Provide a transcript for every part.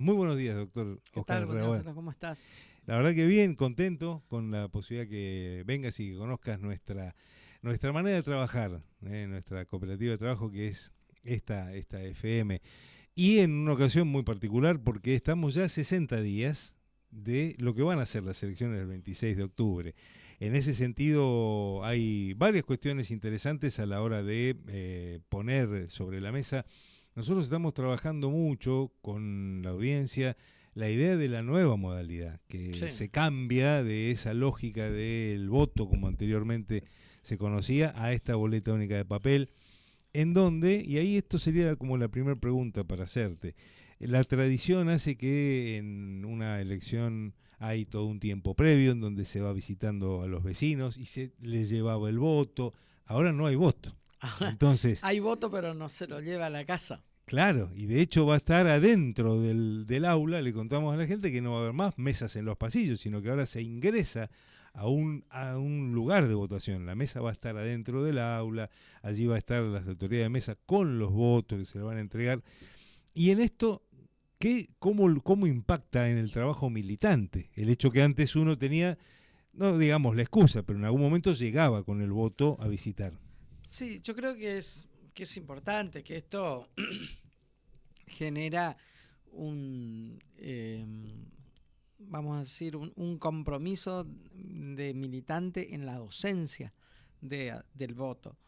Muy buenos días, doctor ¿Qué Oscar tal, Rabat. Gonzalo? ¿Cómo estás? La verdad que bien, contento con la posibilidad que vengas y que conozcas nuestra manera de trabajar, nuestra cooperativa de trabajo que es esta FM. Y en una ocasión muy particular porque estamos ya a 60 días de lo que van a ser las elecciones del 26 de octubre. En ese sentido hay varias cuestiones interesantes a la hora de poner sobre la mesa. Nosotros estamos trabajando mucho con la audiencia la idea de la nueva modalidad, que Sí. se cambia de esa lógica del voto como anteriormente se conocía a esta boleta única de papel, en donde, y ahí esto sería como la primera pregunta para hacerte, la tradición hace que en una elección hay todo un tiempo previo en donde se va visitando a los vecinos y se les llevaba el voto, ahora no hay voto. Ahora, Entonces, hay voto, pero no se lo lleva a la casa. claro, y de hecho va a estar adentro del aula, le contamos a la gente que no va a haber más mesas en los pasillos, sino que ahora se ingresa a un lugar de votación. La mesa va a estar adentro del aula, allí va a estar las autoridades de mesa con los votos que se le van a entregar. Y en esto, cómo impacta en el trabajo militante? El hecho que antes uno tenía, no digamos la excusa, pero en algún momento llegaba con el voto a visitar. Sí, yo creo que es importante, que esto genera vamos a decir, un compromiso de militante en la docencia del voto.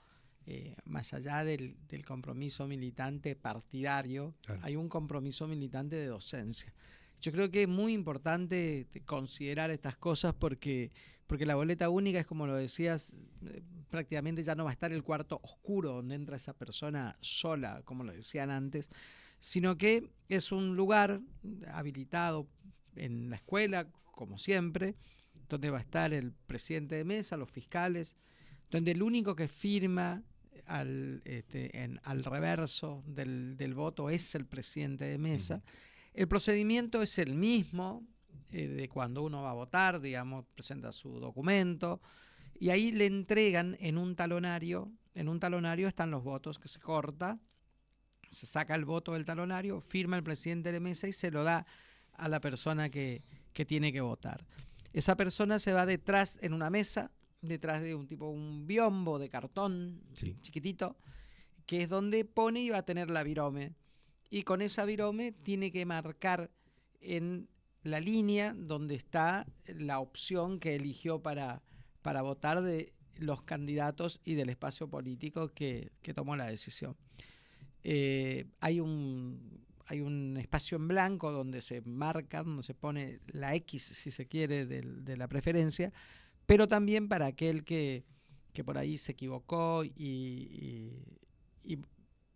Más allá del compromiso militante partidario, Claro. hay un compromiso militante de docencia. Yo creo que es muy importante considerar estas cosas porque la boleta única es, como lo decías, prácticamente ya no va a estar el cuarto oscuro donde entra esa persona sola, como lo decían antes, sino que es un lugar habilitado en la escuela, como siempre, donde va a estar el presidente de mesa, los fiscales, donde el único que firma al reverso del voto es el presidente de mesa. El procedimiento es el mismo de cuando uno va a votar, digamos, presenta su documento y ahí le entregan en un talonario están los votos que se corta, se saca el voto del talonario, firma el presidente de mesa y se lo da a la persona que tiene que votar. Esa persona se va detrás en una mesa, detrás de un biombo de cartón Sí. chiquitito, que es donde pone y va a tener la virome. Y con esa virome tiene que marcar en la línea donde está la opción que eligió para votar de los candidatos y del espacio político que tomó la decisión. Hay un espacio en blanco donde se marca, donde se pone la X, si se quiere, de la preferencia, pero también para aquel que por ahí se equivocó y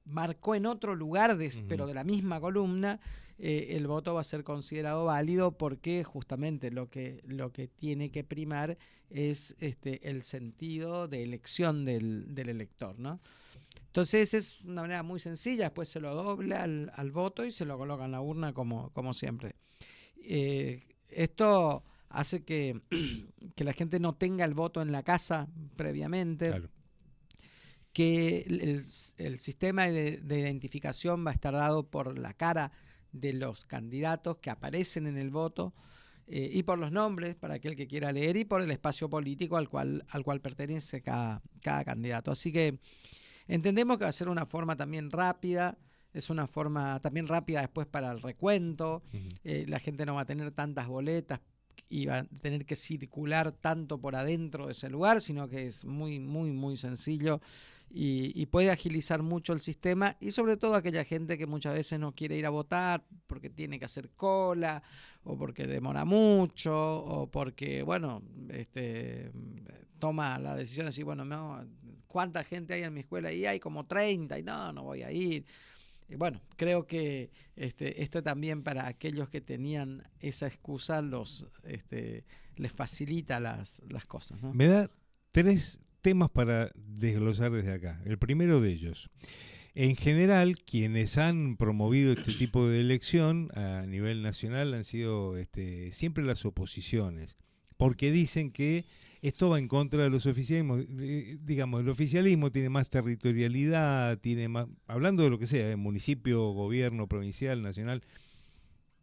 marcó en otro lugar, pero de la misma columna, el voto va a ser considerado válido porque justamente lo que tiene que primar es el sentido de elección del elector, ¿no? Entonces es una manera muy sencilla, después se lo dobla al voto y se lo coloca en la urna como siempre. Esto hace que la gente no tenga el voto en la casa previamente, Claro. que el sistema de identificación va a estar dado por la cara de los candidatos que aparecen en el voto y por los nombres para aquel que quiera leer y por el espacio político al cual pertenece cada candidato. Así que entendemos que va a ser una forma también rápida, es una forma también rápida después para el recuento, la gente no va a tener tantas boletas y va a tener que circular tanto por adentro de ese lugar, sino que es muy, muy, muy sencillo y puede agilizar mucho el sistema y sobre todo aquella gente que muchas veces no quiere ir a votar porque tiene que hacer cola o porque demora mucho o porque, bueno, toma la decisión de decir, bueno, no, ¿cuánta gente hay en mi escuela? Y hay como 30 y no voy a ir. Bueno, creo que esto también para aquellos que tenían esa excusa les facilita las cosas, ¿no? Me da tres temas para desglosar desde acá. El primero de ellos. En general, quienes han promovido este tipo de elección a nivel nacional han sido siempre las oposiciones, porque dicen que esto va en contra de los oficialismos. Digamos, el oficialismo tiene más territorialidad, tiene más, hablando de lo que sea, municipio, gobierno, provincial, nacional,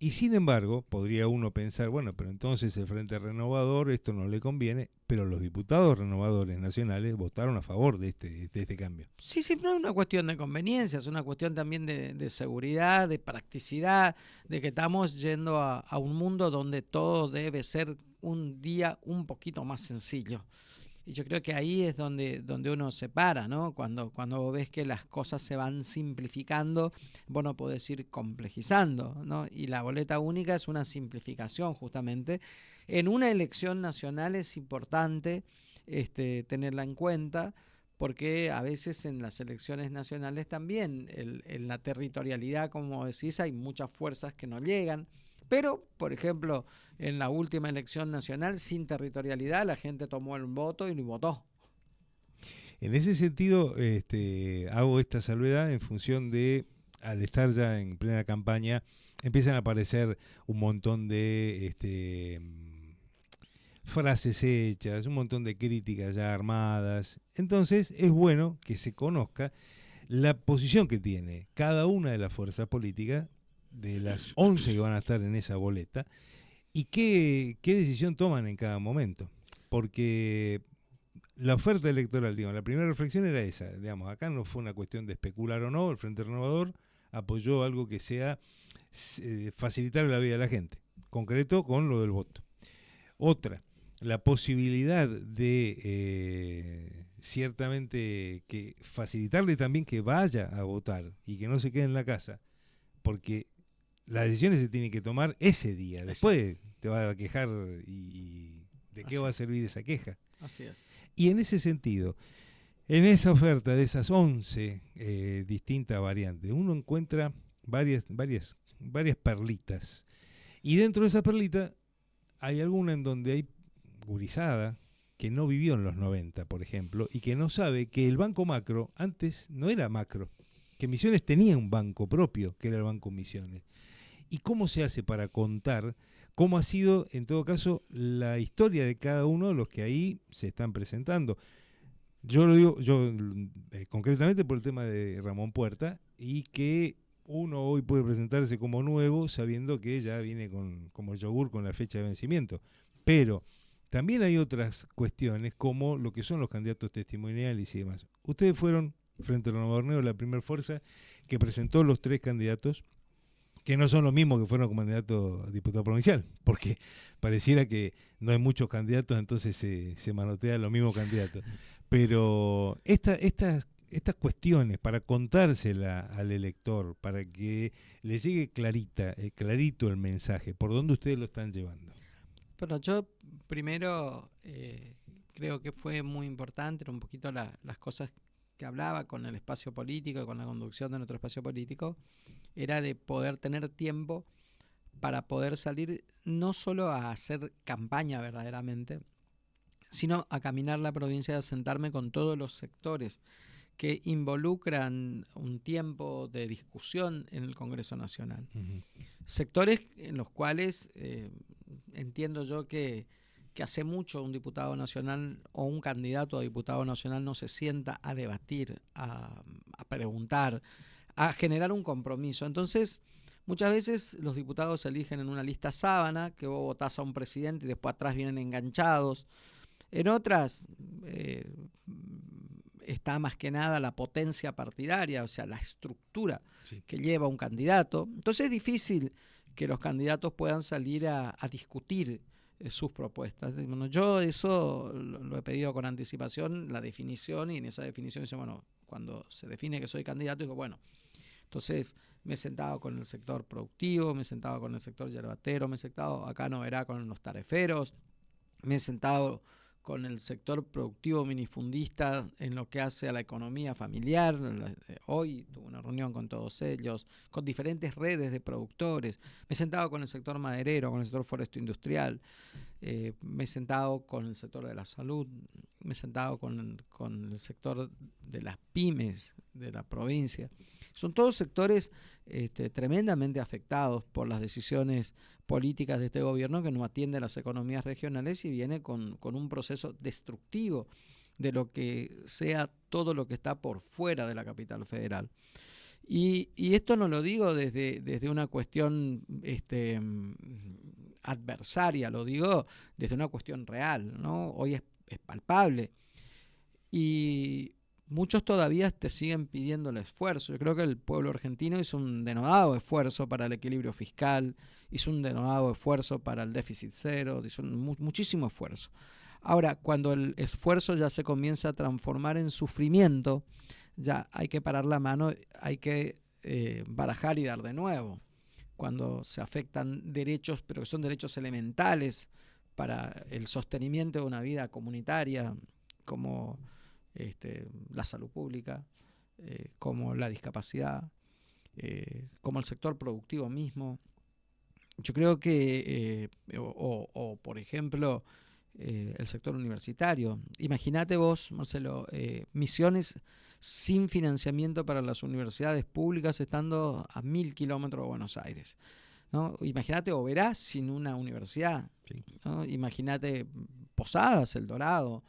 Y sin embargo, podría uno pensar, bueno, pero entonces el Frente Renovador esto no le conviene, pero los diputados renovadores nacionales votaron a favor de este cambio. Sí, sí, no es una cuestión de conveniencia, es una cuestión también de seguridad, de practicidad, de que estamos yendo a un mundo donde todo debe ser un día un poquito más sencillo. Y yo creo que ahí es donde uno se para, ¿no? Cuando ves que las cosas se van simplificando, vos no podés ir complejizando, ¿no? Y la boleta única es una simplificación justamente. En una elección nacional es importante tenerla en cuenta, porque a veces en las elecciones nacionales también, en la territorialidad, como decís, hay muchas fuerzas que no llegan. Pero, por ejemplo, en la última elección nacional, sin territorialidad, la gente tomó el voto y lo votó. En ese sentido, hago esta salvedad en función de, al estar ya en plena campaña, empiezan a aparecer un montón de frases hechas, un montón de críticas ya armadas. Entonces, es bueno que se conozca la posición que tiene cada una de las fuerzas políticas, de las 11 que van a estar en esa boleta, y qué decisión toman en cada momento. Porque la oferta electoral, digamos, la primera reflexión era esa, digamos, acá no fue una cuestión de especular o no, el Frente Renovador apoyó algo que sea facilitar la vida de la gente, concreto con lo del voto. Otra, la posibilidad de ciertamente que facilitarle también que vaya a votar y que no se quede en la casa, porque las decisiones se tienen que tomar ese día. Después te va a quejar y ¿de qué va a servir esa queja? Así es. Y en ese sentido, en esa oferta de esas 11 distintas variantes, uno encuentra varias perlitas. Y dentro de esa perlita hay alguna en donde hay gurizada que no vivió en los 90, por ejemplo, y que no sabe que el Banco Macro antes no era Macro, que Misiones tenía un banco propio, que era el Banco Misiones. ¿Y cómo se hace para contar cómo ha sido, en todo caso, la historia de cada uno de los que ahí se están presentando? Yo lo digo, concretamente por el tema de Ramón Puerta, y que uno hoy puede presentarse como nuevo sabiendo que ya viene como el yogur con la fecha de vencimiento. Pero también hay otras cuestiones como lo que son los candidatos testimoniales y demás. Ustedes fueron, Frente al Renovador, la primera fuerza que presentó los 3 candidatos, que no son los mismos que fueron como candidato a diputado provincial, porque pareciera que no hay muchos candidatos, entonces se manotean los mismos candidatos. Pero estas cuestiones, para contársela al elector, para que le llegue clarito el mensaje, ¿por dónde ustedes lo están llevando? Bueno, yo primero creo que fue muy importante, un poquito las cosas que hablaba con el espacio político y con la conducción de nuestro espacio político, era de poder tener tiempo para poder salir no solo a hacer campaña verdaderamente, sino a caminar la provincia, a sentarme con todos los sectores que involucran un tiempo de discusión en el Congreso Nacional. Uh-huh. Sectores en los cuales entiendo yo que hace mucho un diputado nacional o un candidato a diputado nacional no se sienta a debatir, a preguntar, a generar un compromiso. Entonces, muchas veces los diputados se eligen en una lista sábana, que vos votás a un presidente y después atrás vienen enganchados. En otras está más que nada la potencia partidaria, o sea, la estructura que lleva un candidato. Entonces es difícil que los candidatos puedan salir a discutir sus propuestas. Bueno, yo eso lo he pedido con anticipación, la definición, y en esa definición dice, bueno, cuando se define que soy candidato, digo, bueno, entonces me he sentado con el sector productivo, me he sentado con el sector yerbatero, me he sentado acá no verá con los tareferos, me he sentado con el sector productivo minifundista en lo que hace a la economía familiar. Hoy tuve una reunión con todos ellos, con diferentes redes de productores. Me he sentado con el sector maderero, con el sector foresto industrial, me he sentado con el sector de la salud, me he sentado con el sector de las pymes de la provincia. Son todos sectores tremendamente afectados por las decisiones políticas de este gobierno, que no atiende a las economías regionales y viene con un proceso destructivo de lo que sea todo lo que está por fuera de la capital federal. Y esto no lo digo desde una cuestión adversaria, lo digo desde una cuestión real, ¿no? Hoy es palpable. Y muchos todavía te siguen pidiendo el esfuerzo. Yo creo que el pueblo argentino hizo un denodado esfuerzo para el equilibrio fiscal, hizo un denodado esfuerzo para el déficit cero, hizo muchísimo esfuerzo. Ahora, cuando el esfuerzo ya se comienza a transformar en sufrimiento, ya hay que parar la mano, hay que barajar y dar de nuevo. Cuando se afectan derechos, pero que son derechos elementales para el sostenimiento de una vida comunitaria, como la salud pública, como la discapacidad, como el sector productivo mismo. Yo creo que, por ejemplo, el sector universitario. Imagínate vos, Marcelo, misiones sin financiamiento para las universidades públicas estando a 1000 kilómetros de Buenos Aires, ¿no? Imagínate Oberá sin una universidad, sí, ¿no? Imagínate Posadas, El Dorado,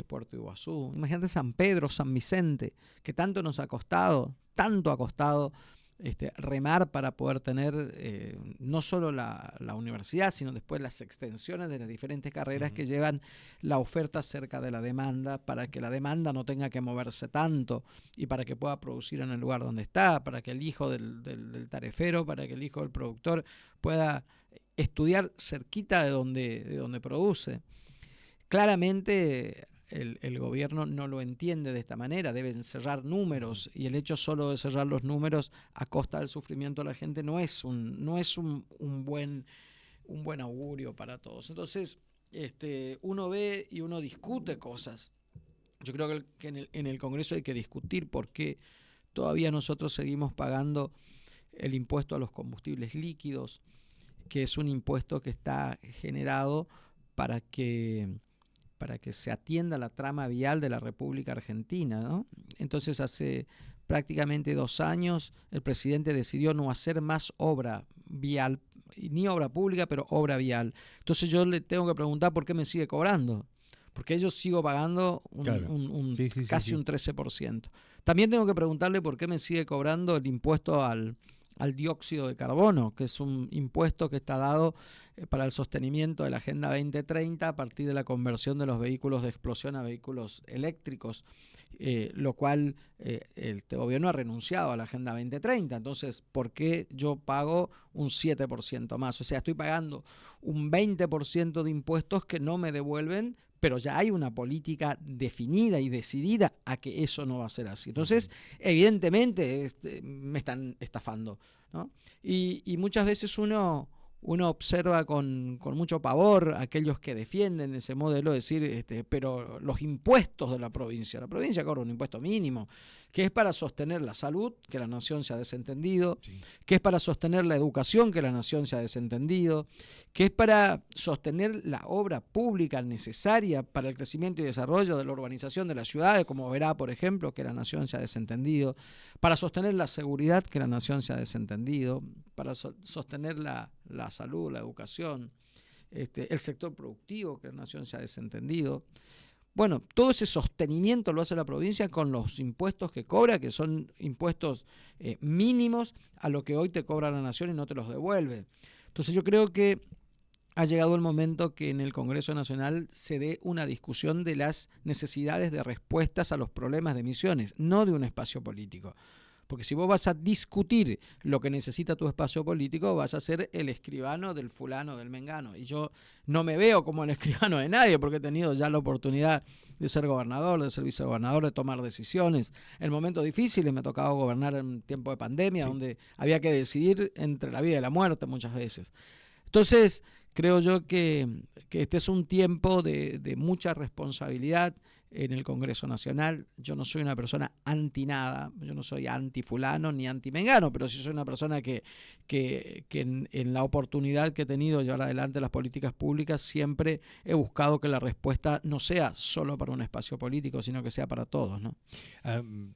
Puerto Iguazú. Imagínate San Pedro, San Vicente, que tanto nos ha costado, tanto ha costado remar para poder tener no solo la universidad, sino después las extensiones de las diferentes carreras que llevan la oferta cerca de la demanda, para que la demanda no tenga que moverse tanto y para que pueda producir en el lugar donde está, para que el hijo del tarefero, para que el hijo del productor pueda estudiar cerquita de donde produce. Claramente el gobierno no lo entiende de esta manera, deben cerrar números, y el hecho solo de cerrar los números a costa del sufrimiento de la gente no es un buen augurio para todos. Entonces, uno ve y uno discute cosas. Yo creo que en el Congreso hay que discutir por qué todavía nosotros seguimos pagando el impuesto a los combustibles líquidos, que es un impuesto que está generado para que se atienda la trama vial de la República Argentina, ¿no? Entonces, hace prácticamente 2 años el presidente decidió no hacer más obra vial, ni obra pública, pero obra vial. Entonces yo le tengo que preguntar por qué me sigue cobrando, porque yo sigo pagando casi un 13%. También tengo que preguntarle por qué me sigue cobrando el impuesto al dióxido de carbono, que es un impuesto que está dado para el sostenimiento de la Agenda 2030 a partir de la conversión de los vehículos de explosión a vehículos eléctricos, lo cual este gobierno ha renunciado a la Agenda 2030. Entonces, ¿por qué yo pago un 7% más? O sea, estoy pagando un 20% de impuestos que no me devuelven, pero ya hay una política definida y decidida a que eso no va a ser así. Entonces, evidentemente, me están estafando, ¿no? Y muchas veces uno observa con mucho pavor a aquellos que defienden ese modelo, decir, pero los impuestos de la provincia cobra un impuesto mínimo, que es para sostener la salud, que la nación se ha desentendido, sí, que es para sostener la educación, que la nación se ha desentendido, que es para sostener la obra pública necesaria para el crecimiento y desarrollo de la urbanización de las ciudades, como Verá, por ejemplo, que la nación se ha desentendido, para sostener la seguridad, que la nación se ha desentendido, para sostener la salud, la educación, el sector productivo, que la nación se ha desentendido. Bueno, todo ese sostenimiento lo hace la provincia con los impuestos que cobra, que son impuestos mínimos a lo que hoy te cobra la nación y no te los devuelve. Entonces yo creo que ha llegado el momento que en el Congreso Nacional se dé una discusión de las necesidades de respuestas a los problemas de Misiones, no de un espacio político. Porque si vos vas a discutir lo que necesita tu espacio político, vas a ser el escribano del fulano, del mengano. Y yo no me veo como el escribano de nadie, porque he tenido ya la oportunidad de ser gobernador, de ser vicegobernador, de tomar decisiones. En momentos difíciles me ha tocado gobernar en tiempo de pandemia, sí, donde había que decidir entre la vida y la muerte muchas veces. Entonces, creo yo que este es un tiempo de mucha responsabilidad en el Congreso Nacional. Yo no soy una persona anti nada, yo no soy anti fulano ni anti mengano, pero sí soy una persona que en la oportunidad que he tenido de llevar adelante las políticas públicas siempre he buscado que la respuesta no sea solo para un espacio político, sino que sea para todos, ¿no?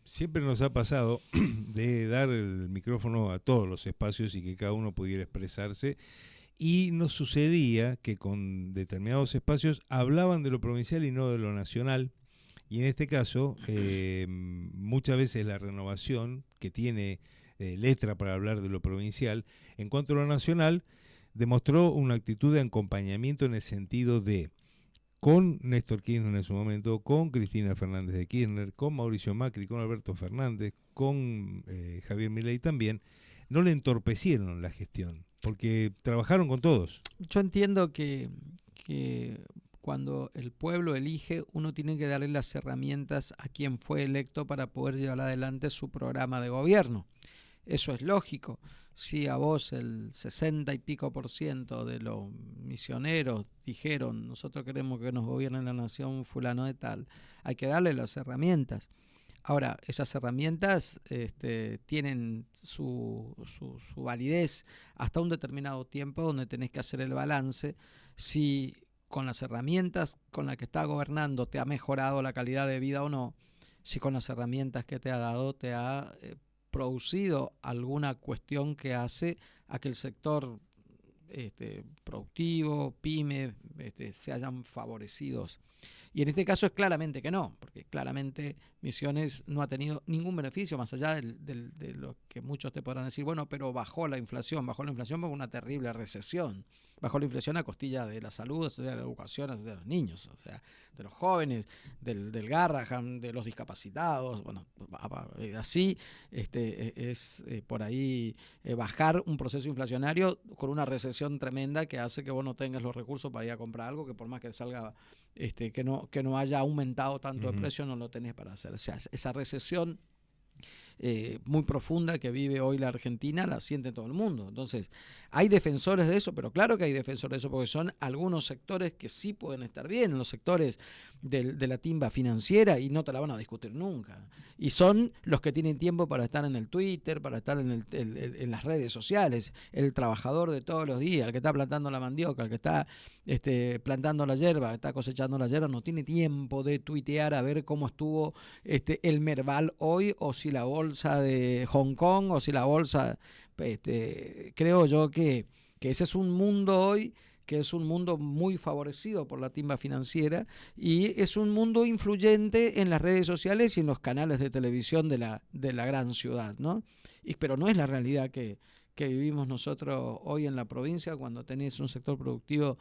Siempre nos ha pasado de dar el micrófono a todos los espacios y que cada uno pudiera expresarse. Y nos sucedía que con determinados espacios hablaban de lo provincial y no de lo nacional. Y en este caso, muchas veces la renovación que tiene letra para hablar de lo provincial. En cuanto a lo nacional, demostró una actitud de acompañamiento en el sentido de, con Néstor Kirchner en su momento, con Cristina Fernández de Kirchner, con Mauricio Macri, con Alberto Fernández, con Javier Milei también, no le entorpecieron la gestión, porque trabajaron con todos. Yo entiendo que cuando el pueblo elige, uno tiene que darle las herramientas a quien fue electo para poder llevar adelante su programa de gobierno. Eso es lógico. Si a vos el 60 y pico % de los misioneros dijeron nosotros queremos que nos gobierne la nación fulano de tal, hay que darle las herramientas. Ahora, esas herramientas tienen su validez hasta un determinado tiempo donde tenés que hacer el balance si con las herramientas con las que está gobernando te ha mejorado la calidad de vida o no, si con las herramientas que te ha dado te ha producido alguna cuestión que hace a que el sector productivo, pyme, se hayan favorecidos. Y en este caso es claramente que no, porque claramente Misiones no ha tenido ningún beneficio, más allá de lo que muchos te podrán decir, bueno, pero bajó la inflación por una terrible recesión. Bajó la inflación a costilla de la salud, de la educación, de los niños, o sea, de los jóvenes, del Garrahan, de los discapacitados. Bueno, así es por ahí bajar un proceso inflacionario con una recesión tremenda que hace que vos no tengas los recursos para ir a comprar algo que por más que salga, que no haya aumentado tanto de precio, no lo tenés para hacer. O sea, esa recesión muy profunda que vive hoy la Argentina la siente todo el mundo. Entonces, hay defensores de eso, pero claro que hay defensores de eso porque son algunos sectores que sí pueden estar bien, los sectores de la timba financiera, y no te la van a discutir nunca. Y son los que tienen tiempo para estar en el Twitter, para estar en las redes sociales, el trabajador de todos los días, el que está plantando la mandioca, el que está plantando la yerba, el que está cosechando la yerba, no tiene tiempo de tuitear a ver cómo estuvo el Merval hoy, o si la bolsa de Hong Kong, o si la bolsa, creo yo que ese es un mundo hoy que es un mundo muy favorecido por la timba financiera y es un mundo influyente en las redes sociales y en los canales de televisión de la gran ciudad, ¿no? Pero no es la realidad que vivimos nosotros hoy en la provincia, cuando tenés un sector productivo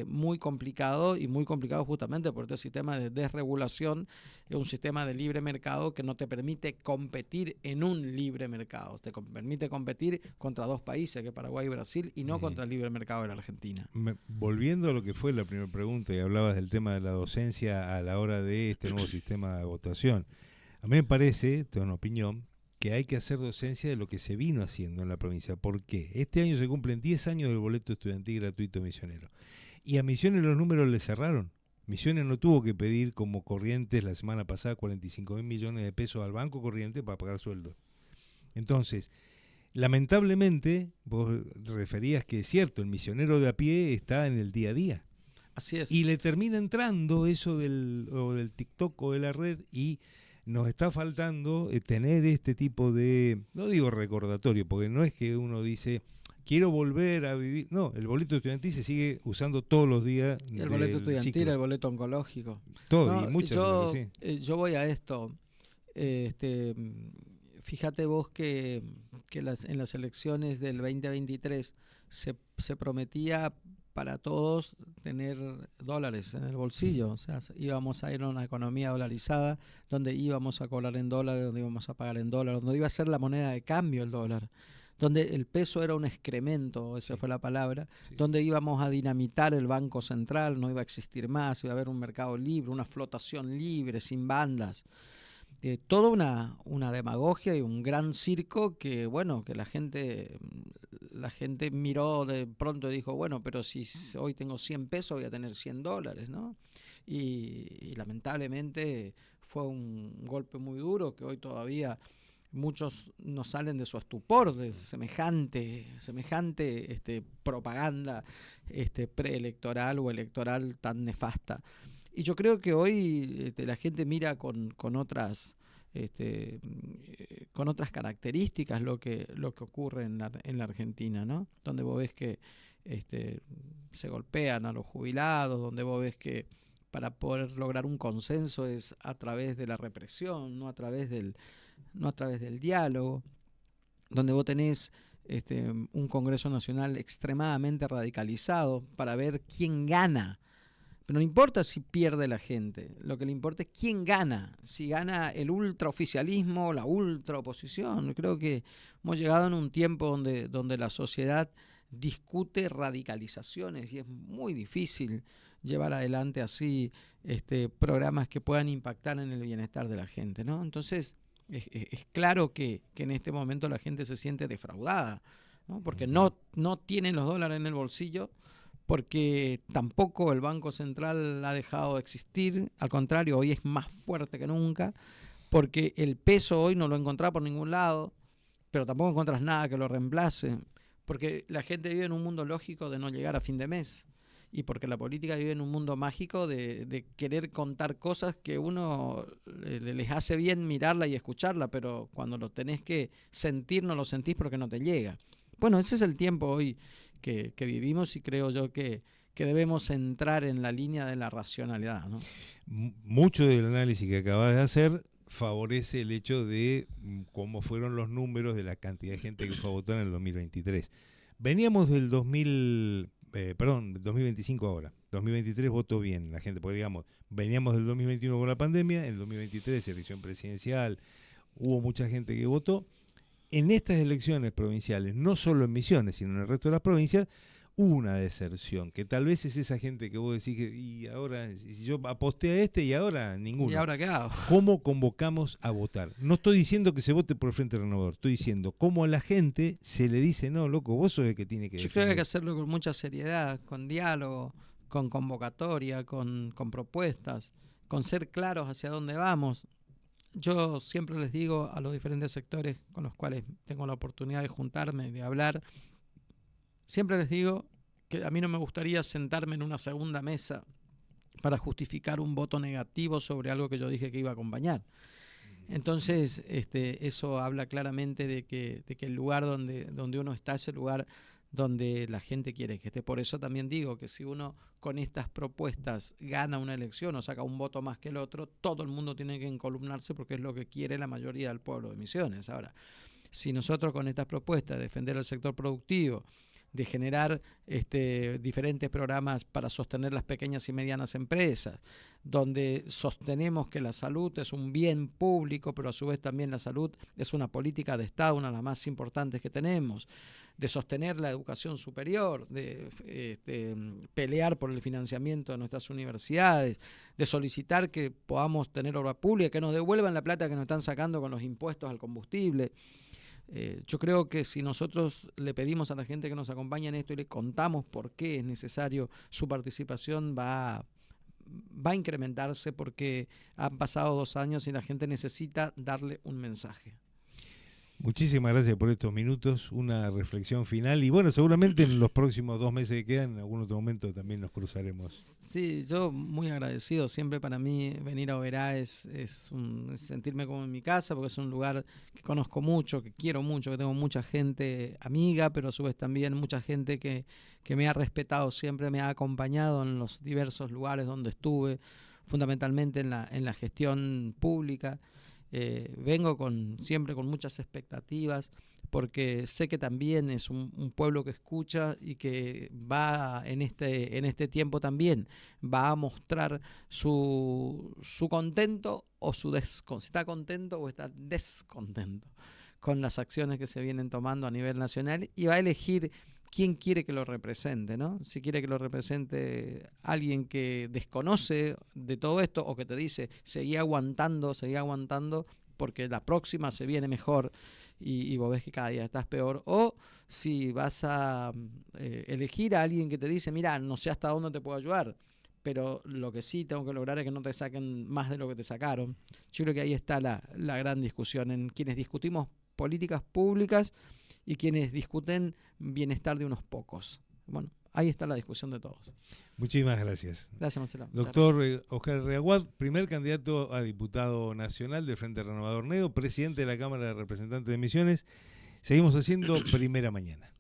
muy complicado, y muy complicado justamente por este sistema de desregulación, un sistema de libre mercado que no te permite competir en un libre mercado, te permite competir contra dos países, que es Paraguay y Brasil, y no contra el libre mercado de la Argentina. Volviendo a lo que fue la primera pregunta, y hablabas del tema de la docencia a la hora de este nuevo sistema de votación, a mí me parece, tengo una opinión, que hay que hacer docencia de lo que se vino haciendo en la provincia. ¿Por qué? Este año se cumplen 10 años del boleto estudiantil gratuito misionero. Y a Misiones los números le cerraron. Misiones no tuvo que pedir, como Corrientes la semana pasada, 45.000 millones de pesos al Banco Corrientes para pagar sueldos. Entonces, lamentablemente, vos referías que es cierto, el misionero de a pie está en el día a día. Así es. Y le termina entrando eso del TikTok o de la red, y nos está faltando tener este tipo de, no digo recordatorio, porque no es que uno dice, quiero volver a vivir. No, el boleto estudiantil se sigue usando todos los días. El boleto estudiantil, ciclo. El boleto oncológico. Todo, no, y muchas cosas, sí. Yo voy a esto. Fíjate vos que en las elecciones del 2023 se prometía para todos tener dólares en el bolsillo, o sea, íbamos a ir a una economía dolarizada, donde íbamos a cobrar en dólares, donde íbamos a pagar en dólares, donde iba a ser la moneda de cambio el dólar, donde el peso era un excremento, esa fue la palabra, donde íbamos a dinamitar el Banco Central, no iba a existir más, iba a haber un mercado libre, una flotación libre, sin bandas. Toda una demagogia y un gran circo que, bueno, que la gente miró de pronto y dijo, bueno, pero si hoy tengo 100 pesos voy a tener 100 dólares, ¿no? Y lamentablemente fue un golpe muy duro que hoy todavía muchos no salen de su estupor de semejante propaganda preelectoral o electoral tan nefasta. Y yo creo que hoy la gente mira con otras características lo que ocurre en la Argentina, ¿no? Donde vos ves que se golpean a los jubilados, donde vos ves que para poder lograr un consenso es a través de la represión, no a través del diálogo. donde vos tenés un Congreso Nacional extremadamente radicalizado para ver quién gana. Pero no importa si pierde la gente, lo que le importa es quién gana, si gana el ultraoficialismo o la ultraoposición. Creo que hemos llegado en un tiempo donde la sociedad discute radicalizaciones y es muy difícil llevar adelante así programas que puedan impactar en el bienestar de la gente, ¿no? Entonces, es claro que en este momento la gente se siente defraudada, ¿no? Porque no tienen los dólares en el bolsillo, porque tampoco el Banco Central ha dejado de existir, al contrario, hoy es más fuerte que nunca, porque el peso hoy no lo encontrás por ningún lado, pero tampoco encontrás nada que lo reemplace, porque la gente vive en un mundo lógico de no llegar a fin de mes, y porque la política vive en un mundo mágico de querer contar cosas que uno les hace bien mirarla y escucharla, pero cuando lo tenés que sentir no lo sentís porque no te llega. Bueno, ese es el tiempo hoy que vivimos y creo yo que debemos entrar en la línea de la racionalidad, ¿no? Mucho del análisis que acabas de hacer favorece el hecho de cómo fueron los números de la cantidad de gente que fue a votar en el 2023. Veníamos del 2025 ahora. 2023 votó bien la gente, porque digamos, veníamos del 2021 con la pandemia, en el 2023 elección presidencial, hubo mucha gente que votó. En estas elecciones provinciales, no solo en Misiones, sino en el resto de las provincias, hubo una deserción, que tal vez es esa gente que vos decís que, y ahora, si yo aposté a y ahora ninguno. ¿Y ahora qué hago? ¿Cómo convocamos a votar? No estoy diciendo que se vote por el Frente Renovador, estoy diciendo cómo a la gente se le dice, no, loco, vos sos el que tiene que defender. Yo creo que hay que hacerlo con mucha seriedad, con diálogo, con convocatoria, con propuestas, con ser claros hacia dónde vamos. Yo siempre les digo a los diferentes sectores con los cuales tengo la oportunidad de juntarme, de hablar, siempre les digo que a mí no me gustaría sentarme en una segunda mesa para justificar un voto negativo sobre algo que yo dije que iba a acompañar. Entonces, eso habla claramente de que el lugar donde uno está es el lugar donde la gente quiere que esté. Por eso también digo que si uno con estas propuestas gana una elección o saca un voto más que el otro, todo el mundo tiene que encolumnarse porque es lo que quiere la mayoría del pueblo de Misiones. Ahora, si nosotros con estas propuestas de defender el sector productivo, de generar diferentes programas para sostener las pequeñas y medianas empresas, donde sostenemos que la salud es un bien público, pero a su vez también la salud es una política de Estado, una de las más importantes que tenemos, de sostener la educación superior, de pelear por el financiamiento de nuestras universidades, de solicitar que podamos tener obra pública, que nos devuelvan la plata que nos están sacando con los impuestos al combustible. Yo creo que si nosotros le pedimos a la gente que nos acompañe en esto y le contamos por qué es necesario su participación, va a incrementarse porque han pasado 2 años y la gente necesita darle un mensaje. Muchísimas gracias por estos minutos, una reflexión final y bueno, seguramente en los próximos 2 meses que quedan, en algún otro momento también nos cruzaremos. Sí, yo muy agradecido, siempre para mí venir a Oberá es sentirme como en mi casa, porque es un lugar que conozco mucho, que quiero mucho, que tengo mucha gente amiga, pero a su vez también mucha gente que me ha respetado, siempre me ha acompañado en los diversos lugares donde estuve, fundamentalmente en la gestión pública. Vengo siempre con muchas expectativas porque sé que también es un pueblo que escucha y que va en este tiempo también va a mostrar su contento o si está contento o está descontento con las acciones que se vienen tomando a nivel nacional y va a elegir quién quiere que lo represente, ¿no? Si quiere que lo represente alguien que desconoce de todo esto o que te dice, seguí aguantando, porque la próxima se viene mejor y vos ves que cada día estás peor. O si vas a elegir a alguien que te dice, mira, no sé hasta dónde te puedo ayudar, pero lo que sí tengo que lograr es que no te saquen más de lo que te sacaron. Yo creo que ahí está la gran discusión, en quienes discutimos políticas públicas y quienes discuten bienestar de unos pocos. Bueno, ahí está la discusión de todos. Muchísimas gracias. Gracias, Marcelo. Doctor Oscar Reaguad, primer candidato a diputado nacional del Frente Renovador Negro, presidente de la Cámara de Representantes de Misiones. Seguimos haciendo Primera Mañana.